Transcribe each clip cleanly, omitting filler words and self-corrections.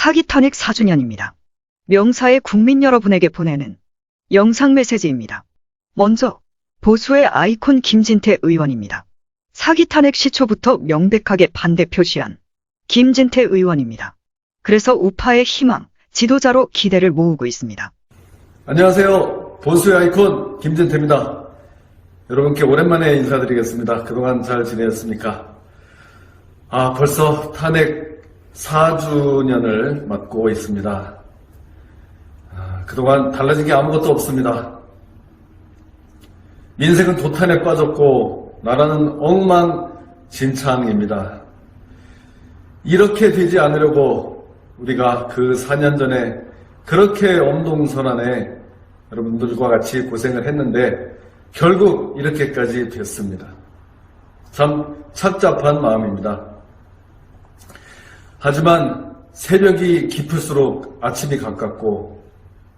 사기 탄핵 4주년입니다. 명사의 국민 여러분에게 보내는 영상 메시지입니다. 먼저 보수의 아이콘 김진태 의원입니다. 사기 탄핵 시초부터 명백하게 반대 표시한 김진태 의원입니다. 그래서 우파의 희망, 지도자로 기대를 모으고 있습니다. 안녕하세요. 보수의 아이콘 김진태입니다. 여러분께 오랜만에 인사드리겠습니다. 그동안 잘 지내셨습니까? 벌써 탄핵 4주년을 맞고 있습니다. 그동안 달라진 게 아무것도 없습니다. 민생은 도탄에 빠졌고 나라는 엉망진창입니다. 이렇게 되지 않으려고 우리가 그 4년 전에 그렇게 엄동선안에 여러분들과 같이 고생을 했는데 결국 이렇게까지 됐습니다. 참 착잡한 마음입니다. 하지만 새벽이 깊을수록 아침이 가깝고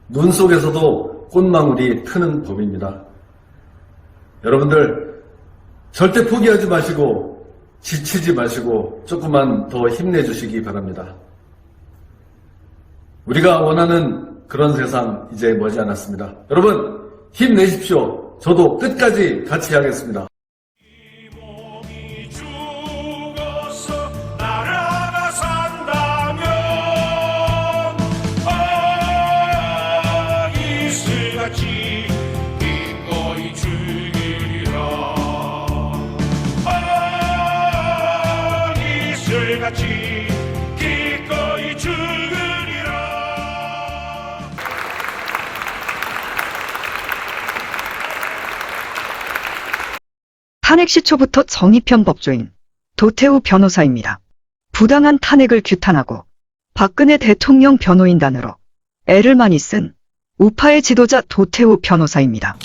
눈 속에서도 꽃망울이 트는 법입니다. 여러분들 절대 포기하지 마시고 지치지 마시고 조금만 더 힘내주시기 바랍니다. 우리가 원하는 그런 세상 이제 머지않았습니다. 여러분 힘내십시오. 저도 끝까지 같이 하겠습니다. 같이 기꺼이 죽으리라. 탄핵 시초부터 정의편 법조인 도태우 변호사입니다. 부당한 탄핵을 규탄하고 박근혜 대통령 변호인단으로 애를 많이 쓴 우파의 지도자 도태우 변호사입니다.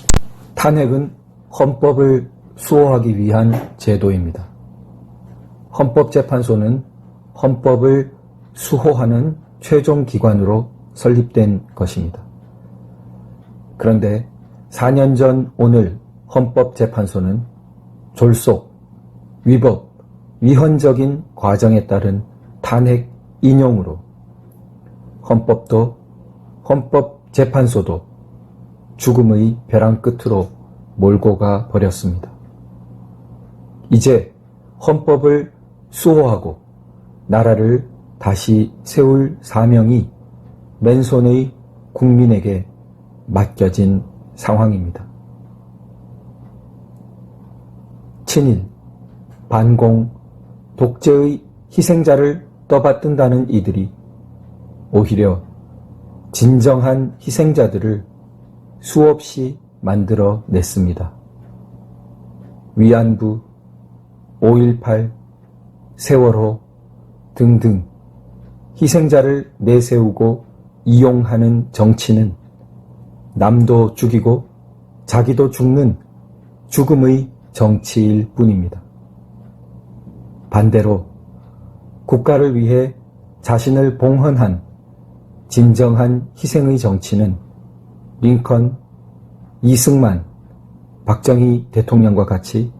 탄핵은 헌법을 수호하기 위한 제도입니다. 헌법재판소는 헌법을 수호하는 최종 기관으로 설립된 것입니다. 그런데 4년 전 오늘 헌법재판소는 졸속, 위법, 위헌적인 과정에 따른 탄핵 인용으로 헌법도 헌법재판소도 죽음의 벼랑 끝으로 몰고 가 버렸습니다. 이제 헌법을 수호하고 나라를 다시 세울 사명이 맨손의 국민에게 맡겨진 상황입니다. 친일, 반공, 독재의 희생자를 떠받든다는 이들이 오히려 진정한 희생자들을 수없이 만들어 냈습니다. 위안부, 5.18, 세월호 등등 희생자를 내세우고 이용하는 정치는 남도 죽이고 자기도 죽는 죽음의 정치일 뿐입니다. 반대로 국가를 위해 자신을 봉헌한 진정한 희생의 정치는 링컨, 이승만, 박정희 대통령과 같이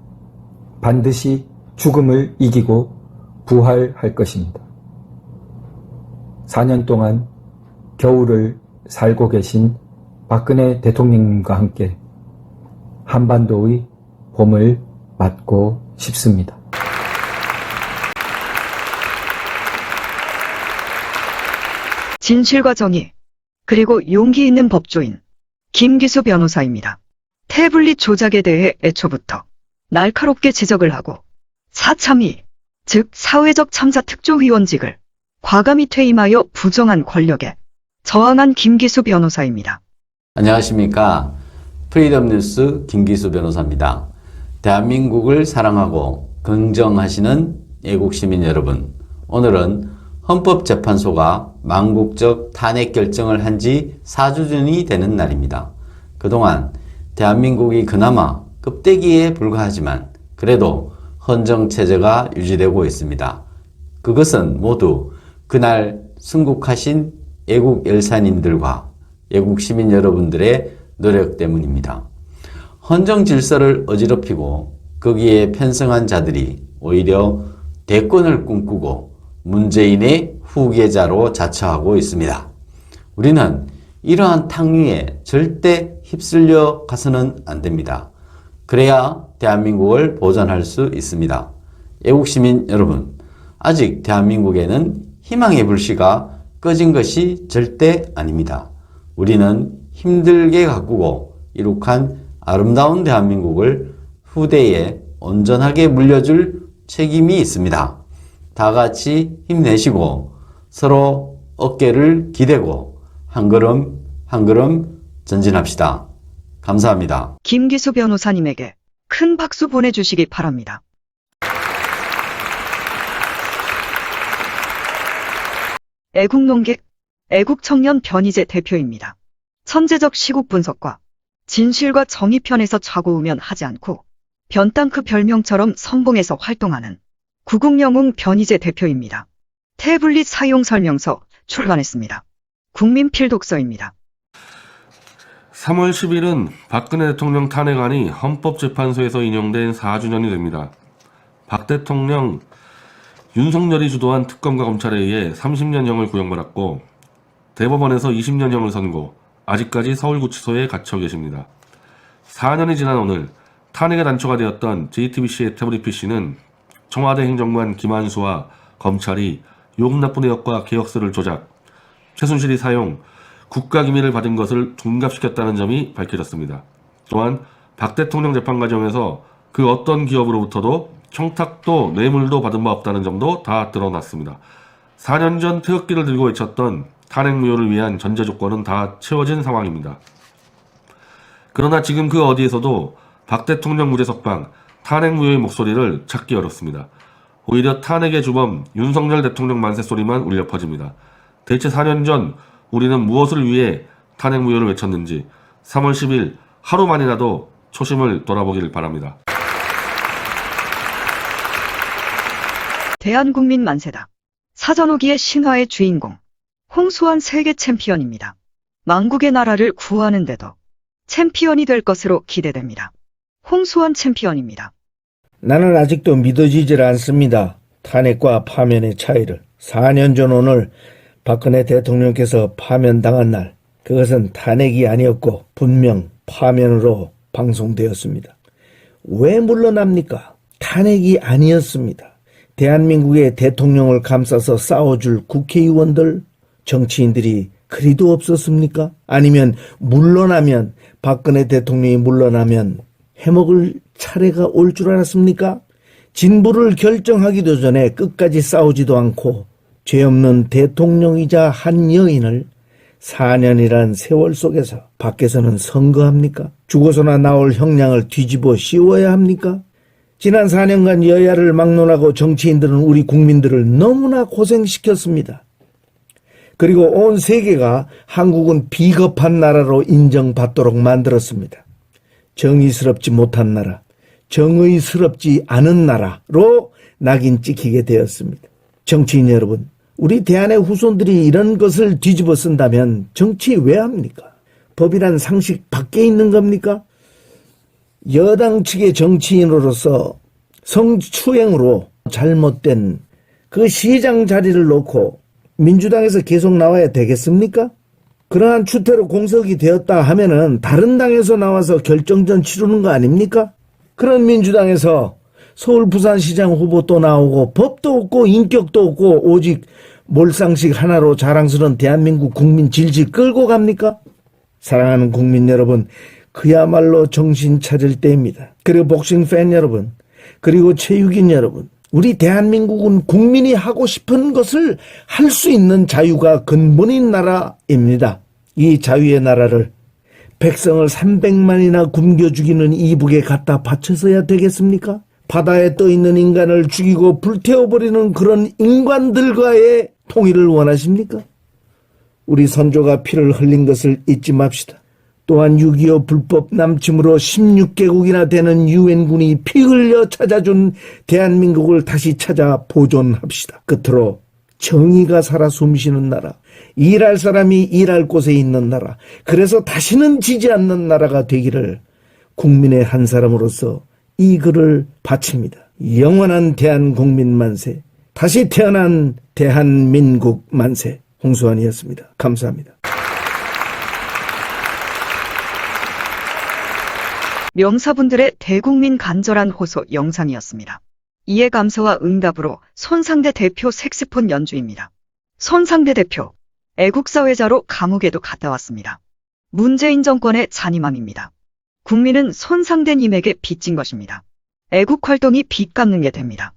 반드시 죽음을 이기고 부활할 것입니다. 4년 동안 겨울을 살고 계신 박근혜 대통령님과 함께 한반도의 봄을 맞고 싶습니다. 진실과 정의, 그리고 용기 있는 법조인 김기수 변호사입니다. 태블릿 조작에 대해 애초부터 날카롭게 지적을 하고 사참위, 즉 사회적 참사 특조위원직을 과감히 퇴임하여 부정한 권력에 저항한 김기수 변호사입니다. 안녕하십니까. 프리덤 뉴스 김기수 변호사입니다. 대한민국을 사랑하고 긍정하시는 애국시민 여러분, 오늘은 헌법재판소가 망국적 탄핵 결정을 한 지 4주년이 되는 날입니다. 그동안 대한민국이 그나마 껍데기에 불과하지만 그래도 헌정체제가 유지되고 있습니다. 그것은 모두 그날 순국하신 애국 열사님들과 애국 시민 여러분들의 노력 때문입니다. 헌정 질서를 어지럽히고 거기에 편승한 자들이 오히려 대권을 꿈꾸고 문재인의 후계자로 자처하고 있습니다. 우리는 이러한 탕위에 절대 휩쓸려 가서는 안 됩니다. 그래야 대한민국을 보존할 수 있습니다. 애국시민 여러분, 아직 대한민국에는 희망의 불씨가 꺼진 것이 절대 아닙니다. 우리는 힘들게 가꾸고 이룩한 아름다운 대한민국을 후대에 온전하게 물려줄 책임이 있습니다. 다 같이 힘내시고 서로 어깨를 기대고 한 걸음 한 걸음 전진합시다. 감사합니다. 김기수 변호사님에게 큰 박수 보내주시기 바랍니다. 애국농객, 애국청년 변희재 대표입니다. 천재적 시국 분석과 진실과 정의 편에서 좌고우면 하지 않고 변땅크 별명처럼 선봉에서 활동하는 구국영웅 변희재 대표입니다. 태블릿 사용 설명서 출간했습니다. 국민필독서입니다. 3월 10일은 박근혜 대통령 탄핵안이 헌법재판소에서 인용된 4주년이 됩니다. 박 대통령 윤석열이 주도한 특검과 검찰에 의해 30년형을 구형받았고 대법원에서 20년형을 선고, 아직까지 서울구치소에 갇혀 계십니다. 4년이 지난 오늘 탄핵의 단초가 되었던 JTBC의 태블릿 PC는 청와대 행정관 김한수와 검찰이 욕 나쁜 의혹과 개혁서를 조작, 최순실이 사용, 국가기밀을 받은 것을 둔갑시켰다는 점이 밝혀졌습니다. 또한 박 대통령 재판 과정에서 그 어떤 기업으로부터도 청탁도 뇌물도 받은 바 없다는 점도 다 드러났습니다. 4년 전 태극기를 들고 외쳤던 탄핵 무효를 위한 전제 조건은 다 채워진 상황입니다. 그러나 지금 그 어디에서도 박 대통령 무죄석방, 탄핵 무효의 목소리를 찾기 어렵습니다. 오히려 탄핵의 주범 윤석열 대통령 만세 소리만 울려 퍼집니다. 대체 4년 전 우리는 무엇을 위해 탄핵 무효를 외쳤는지 3월 10일 하루만이라도 초심을 돌아보길 바랍니다. 대한국민 만세다. 사전오기의 신화의 주인공 홍수환 세계 챔피언입니다. 망국의 나라를 구하는데도 챔피언이 될 것으로 기대됩니다. 홍수환 챔피언입니다. 나는 아직도 믿어지질 않습니다. 탄핵과 파면의 차이를. 4년 전 오늘 박근혜 대통령께서 파면당한 날, 그것은 탄핵이 아니었고 분명 파면으로 방송되었습니다. 왜 물러납니까? 탄핵이 아니었습니다. 대한민국의 대통령을 감싸서 싸워줄 국회의원들, 정치인들이 그리도 없었습니까? 아니면 물러나면, 박근혜 대통령이 물러나면 해먹을 차례가 올 줄 알았습니까? 진보를 결정하기도 전에 끝까지 싸우지도 않고 죄 없는 대통령이자 한 여인을 4년이란 세월 속에서 밖에서는 선거합니까? 죽어서나 나올 형량을 뒤집어 씌워야 합니까? 지난 4년간 여야를 막론하고 정치인들은 우리 국민들을 너무나 고생시켰습니다. 그리고 온 세계가 한국은 비겁한 나라로 인정받도록 만들었습니다. 정의스럽지 못한 나라, 정의스럽지 않은 나라로 낙인 찍히게 되었습니다. 정치인 여러분, 우리 대한의 후손들이 이런 것을 뒤집어 쓴다면 정치 왜 합니까? 법이란 상식 밖에 있는 겁니까? 여당 측의 정치인으로서 성추행으로 잘못된 그 시장 자리를 놓고 민주당에서 계속 나와야 되겠습니까? 그러한 추태로 공석이 되었다 하면은 다른 당에서 나와서 결정전 치르는 거 아닙니까? 그런 민주당에서 서울 부산시장 후보 또 나오고 법도 없고 인격도 없고 오직 몰상식 하나로 자랑스러운 대한민국 국민 질질 끌고 갑니까? 사랑하는 국민 여러분, 그야말로 정신 차릴 때입니다. 그리고 복싱 팬 여러분, 그리고 체육인 여러분, 우리 대한민국은 국민이 하고 싶은 것을 할 수 있는 자유가 근본인 나라입니다. 이 자유의 나라를 백성을 300만이나 굶겨 죽이는 이북에 갖다 바쳐서야 되겠습니까? 바다에 떠있는 인간을 죽이고 불태워버리는 그런 인간들과의 통일을 원하십니까? 우리 선조가 피를 흘린 것을 잊지 맙시다. 또한 6.25 불법 남침으로 16개국이나 되는 유엔군이 피 흘려 찾아준 대한민국을 다시 찾아 보존합시다. 끝으로 정의가 살아 숨쉬는 나라, 일할 사람이 일할 곳에 있는 나라, 그래서 다시는 지지 않는 나라가 되기를 국민의 한 사람으로서 이 글을 바칩니다. 영원한 대한국민 만세, 다시 태어난 대한민국 만세. 홍수환이었습니다. 감사합니다. 명사분들의 대국민 간절한 호소 영상이었습니다. 이해 감사와 응답으로 손상대 대표 색스폰 연주입니다. 손상대 대표, 애국사회자로 감옥에도 갔다 왔습니다. 문재인 정권의 잔인함입니다. 국민은 손상대 님에게 빚진 것입니다. 애국활동이 빚 갚는 게 됩니다.